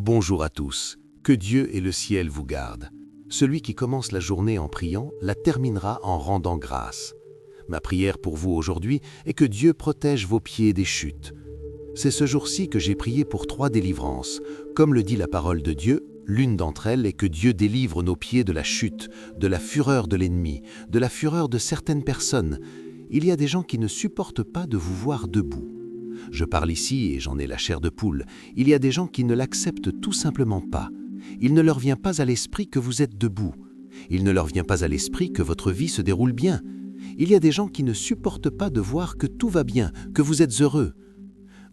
Bonjour à tous, que Dieu et le ciel vous gardent. Celui qui commence la journée en priant la terminera en rendant grâce. Ma prière pour vous aujourd'hui est que Dieu protège vos pieds des chutes. C'est ce jour-ci que j'ai prié pour 3 délivrances. Comme le dit la parole de Dieu, l'une d'entre elles est que Dieu délivre nos pieds de la chute, de la fureur de l'ennemi, de la fureur de certaines personnes. Il y a des gens qui ne supportent pas de vous voir debout. Je parle ici et j'en ai la chair de poule. Il y a des gens qui ne l'acceptent tout simplement pas. Il ne leur vient pas à l'esprit que vous êtes debout. Il ne leur vient pas à l'esprit que votre vie se déroule bien. Il y a des gens qui ne supportent pas de voir que tout va bien, que vous êtes heureux.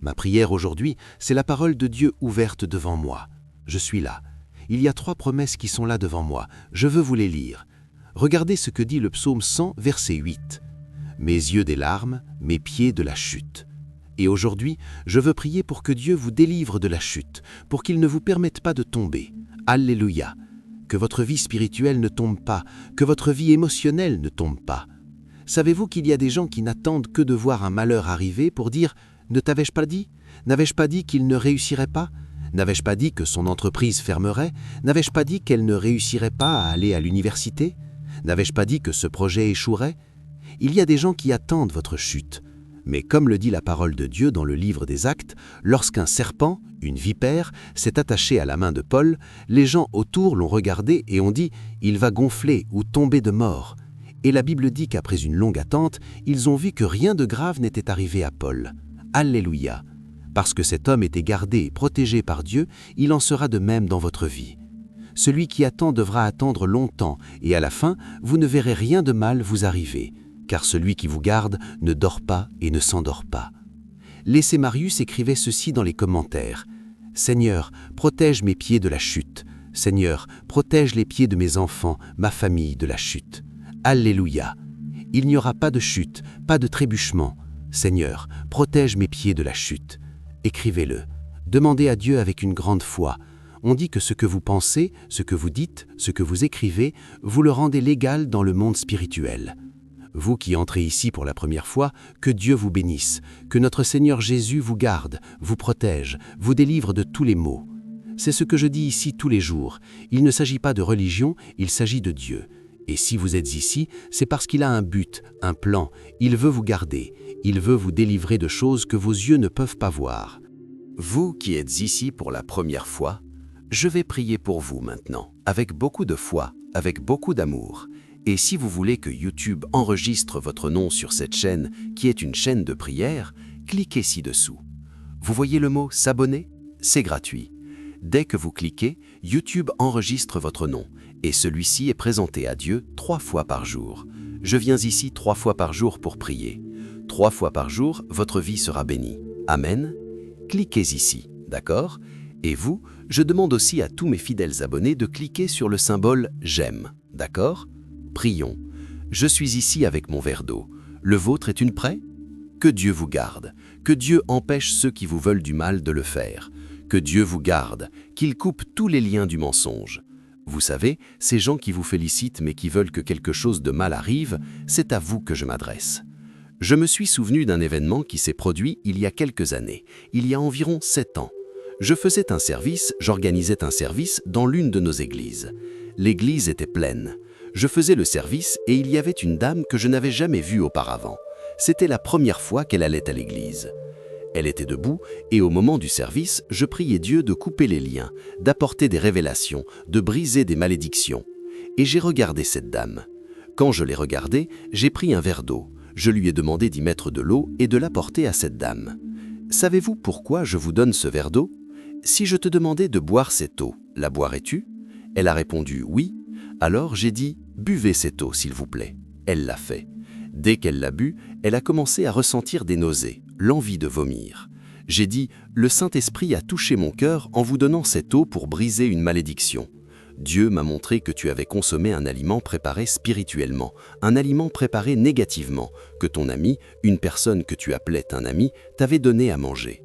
Ma prière aujourd'hui, c'est la parole de Dieu ouverte devant moi. Je suis là. Il y a 3 promesses qui sont là devant moi. Je veux vous les lire. Regardez ce que dit le psaume 100, verset 8. « Mes yeux des larmes, mes pieds de la chute ». Et aujourd'hui, je veux prier pour que Dieu vous délivre de la chute, pour qu'il ne vous permette pas de tomber. Alléluia. Que votre vie spirituelle ne tombe pas, que votre vie émotionnelle ne tombe pas. Savez-vous qu'il y a des gens qui n'attendent que de voir un malheur arriver pour dire « Ne t'avais-je pas dit ? N'avais-je pas dit qu'il ne réussirait pas ? N'avais-je pas dit que son entreprise fermerait ? N'avais-je pas dit qu'elle ne réussirait pas à aller à l'université ? N'avais-je pas dit que ce projet échouerait ? » Il y a des gens qui attendent votre chute. Mais comme le dit la parole de Dieu dans le livre des Actes, lorsqu'un serpent, une vipère, s'est attaché à la main de Paul, les gens autour l'ont regardé et ont dit « Il va gonfler ou tomber de mort ». Et la Bible dit qu'après une longue attente, ils ont vu que rien de grave n'était arrivé à Paul. Alléluia. Parce que cet homme était gardé et protégé par Dieu, il en sera de même dans votre vie. Celui qui attend devra attendre longtemps et à la fin, vous ne verrez rien de mal vous arriver. Car celui qui vous garde ne dort pas et ne s'endort pas. Laissez Marius écrivait ceci dans les commentaires. « Seigneur, protège mes pieds de la chute. Seigneur, protège les pieds de mes enfants, ma famille de la chute. Alléluia. Il n'y aura pas de chute, pas de trébuchement. Seigneur, protège mes pieds de la chute. » Écrivez-le. Demandez à Dieu avec une grande foi. On dit que ce que vous pensez, ce que vous dites, ce que vous écrivez, vous le rendez légal dans le monde spirituel. Vous qui entrez ici pour la première fois, que Dieu vous bénisse, que notre Seigneur Jésus vous garde, vous protège, vous délivre de tous les maux. C'est ce que je dis ici tous les jours. Il ne s'agit pas de religion, il s'agit de Dieu. Et si vous êtes ici, c'est parce qu'il a un but, un plan. Il veut vous garder, il veut vous délivrer de choses que vos yeux ne peuvent pas voir. Vous qui êtes ici pour la première fois, je vais prier pour vous maintenant, avec beaucoup de foi, avec beaucoup d'amour. Et si vous voulez que YouTube enregistre votre nom sur cette chaîne, qui est une chaîne de prière, cliquez ci-dessous. Vous voyez le mot « S'abonner » ? C'est gratuit. Dès que vous cliquez, YouTube enregistre votre nom et celui-ci est présenté à Dieu 3 fois par jour. Je viens ici 3 fois par jour pour prier. 3 fois par jour, votre vie sera bénie. Amen. Cliquez ici, d'accord ? Et vous, je demande aussi à tous mes fidèles abonnés de cliquer sur le symbole « J'aime », d'accord ? Prions. Je suis ici avec mon verre d'eau. Le vôtre est-une prêt ? Que Dieu vous garde. Que Dieu empêche ceux qui vous veulent du mal de le faire. Que Dieu vous garde. Qu'il coupe tous les liens du mensonge. Vous savez, ces gens qui vous félicitent mais qui veulent que quelque chose de mal arrive, c'est à vous que je m'adresse. Je me suis souvenu d'un événement qui s'est produit il y a quelques années, il y a environ 7 ans. J'organisais un service dans l'une de nos églises. L'église était pleine. Je faisais le service et il y avait une dame que je n'avais jamais vue auparavant. C'était la première fois qu'elle allait à l'église. Elle était debout et au moment du service, je priais Dieu de couper les liens, d'apporter des révélations, de briser des malédictions. Et j'ai regardé cette dame. Quand je l'ai regardée, j'ai pris un verre d'eau. Je lui ai demandé d'y mettre de l'eau et de l'apporter à cette dame. Savez-vous pourquoi je vous donne ce verre d'eau ? Si je te demandais de boire cette eau, la boirais-tu ? Elle a répondu oui. Alors j'ai dit « Buvez cette eau, s'il vous plaît ». Elle l'a fait. Dès qu'elle l'a bu, elle a commencé à ressentir des nausées, l'envie de vomir. J'ai dit « Le Saint-Esprit a touché mon cœur en vous donnant cette eau pour briser une malédiction. Dieu m'a montré que tu avais consommé un aliment préparé spirituellement, un aliment préparé négativement, que ton ami, une personne que tu appelais un ami, t'avait donné à manger.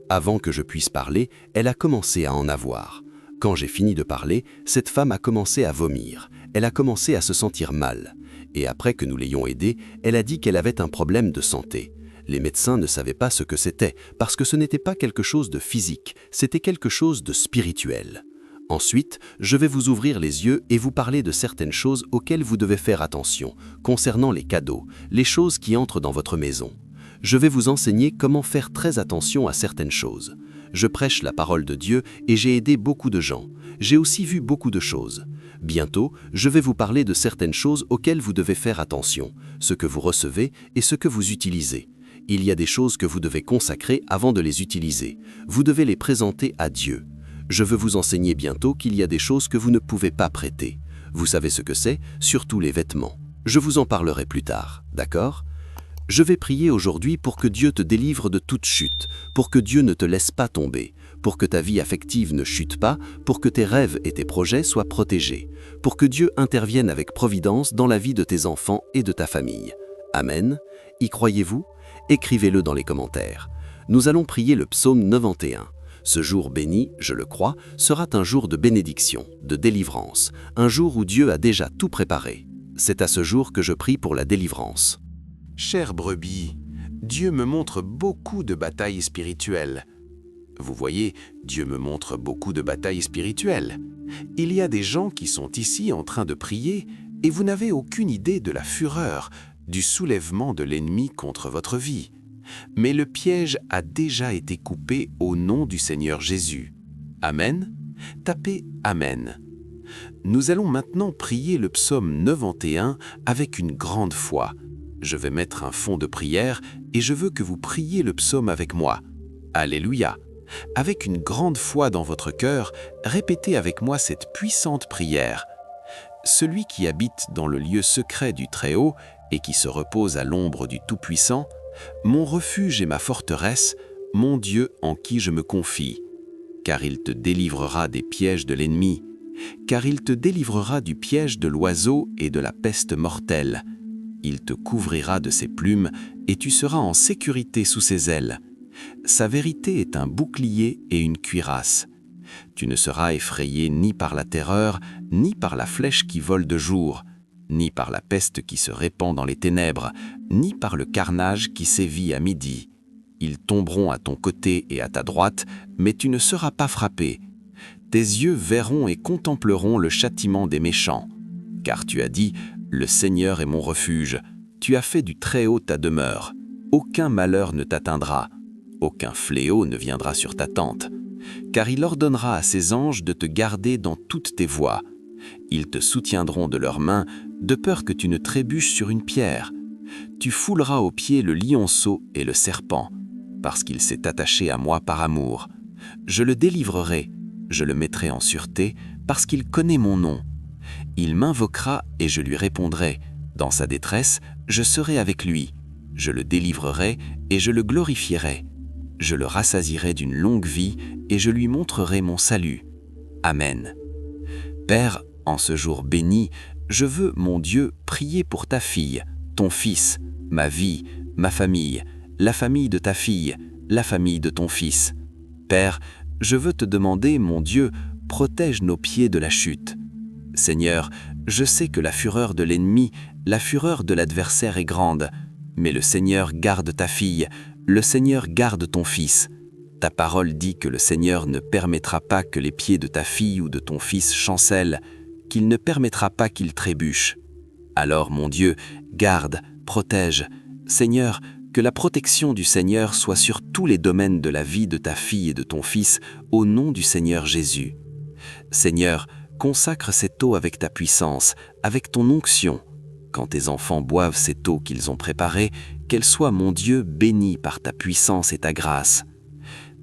Avant que je puisse parler, elle a commencé à en avoir. Quand j'ai fini de parler, cette femme a commencé à vomir. Elle a commencé à se sentir mal. Et après que nous l'ayons aidée, elle a dit qu'elle avait un problème de santé. Les médecins ne savaient pas ce que c'était, parce que ce n'était pas quelque chose de physique, c'était quelque chose de spirituel. Ensuite, je vais vous ouvrir les yeux et vous parler de certaines choses auxquelles vous devez faire attention, concernant les cadeaux, les choses qui entrent dans votre maison. Je vais vous enseigner comment faire très attention à certaines choses. Je prêche la parole de Dieu et j'ai aidé beaucoup de gens. J'ai aussi vu beaucoup de choses. Bientôt, je vais vous parler de certaines choses auxquelles vous devez faire attention, ce que vous recevez et ce que vous utilisez. Il y a des choses que vous devez consacrer avant de les utiliser. Vous devez les présenter à Dieu. Je veux vous enseigner bientôt qu'il y a des choses que vous ne pouvez pas prêter. Vous savez ce que c'est, surtout les vêtements. Je vous en parlerai plus tard, d'accord ? Je vais prier aujourd'hui pour que Dieu te délivre de toute chute, pour que Dieu ne te laisse pas tomber, pour que ta vie affective ne chute pas, pour que tes rêves et tes projets soient protégés, pour que Dieu intervienne avec providence dans la vie de tes enfants et de ta famille. Amen. Y croyez-vous ? Écrivez-le dans les commentaires. Nous allons prier le psaume 91. Ce jour béni, je le crois, sera un jour de bénédiction, de délivrance, un jour où Dieu a déjà tout préparé. C'est à ce jour que je prie pour la délivrance. Chère brebis, Dieu me montre beaucoup de batailles spirituelles. Vous voyez, Dieu me montre beaucoup de batailles spirituelles. Il y a des gens qui sont ici en train de prier et vous n'avez aucune idée de la fureur, du soulèvement de l'ennemi contre votre vie. Mais le piège a déjà été coupé au nom du Seigneur Jésus. Amen. Tapez Amen. Nous allons maintenant prier le psaume 91 avec une grande foi. Je vais mettre un fond de prière et je veux que vous priez le psaume avec moi. Alléluia! Avec une grande foi dans votre cœur, répétez avec moi cette puissante prière. Celui qui habite dans le lieu secret du Très-Haut et qui se repose à l'ombre du Tout-Puissant, mon refuge et ma forteresse, mon Dieu en qui je me confie. Car il te délivrera des pièges de l'ennemi, car il te délivrera du piège de l'oiseau et de la peste mortelle. Il te couvrira de ses plumes et tu seras en sécurité sous ses ailes. Sa vérité est un bouclier et une cuirasse. Tu ne seras effrayé ni par la terreur, ni par la flèche qui vole de jour, ni par la peste qui se répand dans les ténèbres, ni par le carnage qui sévit à midi. Ils tomberont à ton côté et à ta droite, mais tu ne seras pas frappé. Tes yeux verront et contempleront le châtiment des méchants. Car tu as dit, le Seigneur est mon refuge. Tu as fait du Très-Haut ta demeure. Aucun malheur ne t'atteindra. Aucun fléau ne viendra sur ta tente. Car il ordonnera à ses anges de te garder dans toutes tes voies. Ils te soutiendront de leurs mains, de peur que tu ne trébuches sur une pierre. Tu fouleras aux pieds le lionceau et le serpent, parce qu'il s'est attaché à moi par amour. Je le délivrerai, je le mettrai en sûreté, parce qu'il connaît mon nom. Il m'invoquera et je lui répondrai. Dans sa détresse, je serai avec lui. Je le délivrerai et je le glorifierai. Je le rassasierai d'une longue vie et je lui montrerai mon salut. Amen. Père, en ce jour béni, je veux, mon Dieu, prier pour ta fille, ton fils, ma vie, ma famille, la famille de ta fille, la famille de ton fils. Père, je veux te demander, mon Dieu, protège nos pieds de la chute. Seigneur, je sais que la fureur de l'ennemi, la fureur de l'adversaire est grande, mais le Seigneur garde ta fille, le Seigneur garde ton fils. Ta parole dit que le Seigneur ne permettra pas que les pieds de ta fille ou de ton fils chancellent, qu'il ne permettra pas qu'ils trébuchent. Alors, mon Dieu, garde, protège. Seigneur, que la protection du Seigneur soit sur tous les domaines de la vie de ta fille et de ton fils, au nom du Seigneur Jésus. Seigneur, consacre cette eau avec ta puissance, avec ton onction. Quand tes enfants boivent cette eau qu'ils ont préparée, qu'elle soit, mon Dieu, bénie par ta puissance et ta grâce.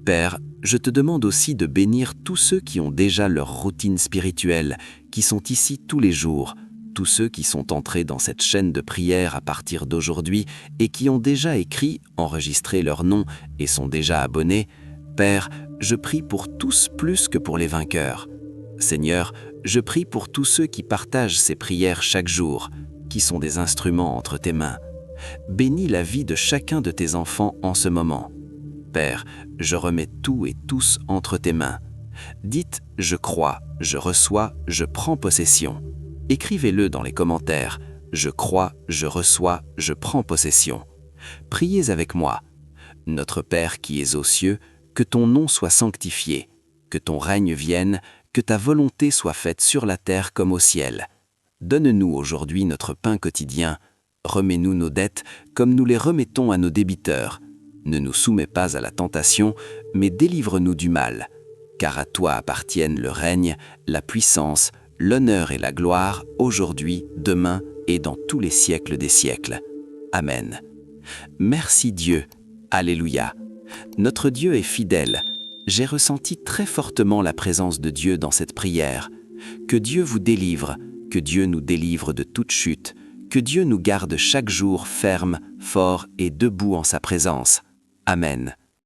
Père, je te demande aussi de bénir tous ceux qui ont déjà leur routine spirituelle, qui sont ici tous les jours, tous ceux qui sont entrés dans cette chaîne de prière à partir d'aujourd'hui et qui ont déjà écrit, enregistré leur nom et sont déjà abonnés. Père, je prie pour tous plus que pour les vainqueurs. Seigneur, je prie pour tous ceux qui partagent ces prières chaque jour, qui sont des instruments entre tes mains. Bénis la vie de chacun de tes enfants en ce moment. Père, je remets tout et tous entre tes mains. Dites « Je crois, je reçois, je prends possession ». Écrivez-le dans les commentaires « Je crois, je reçois, je prends possession ». Priez avec moi. Notre Père qui es aux cieux, que ton nom soit sanctifié, que ton règne vienne, que ta volonté soit faite sur la terre comme au ciel. Donne-nous aujourd'hui notre pain quotidien. Remets-nous nos dettes comme nous les remettons à nos débiteurs. Ne nous soumets pas à la tentation, mais délivre-nous du mal. Car à toi appartiennent le règne, la puissance, l'honneur et la gloire, aujourd'hui, demain et dans tous les siècles des siècles. Amen. Merci Dieu. Alléluia. Notre Dieu est fidèle. J'ai ressenti très fortement la présence de Dieu dans cette prière. Que Dieu vous délivre, que Dieu nous délivre de toute chute, que Dieu nous garde chaque jour ferme, fort et debout en sa présence. Amen.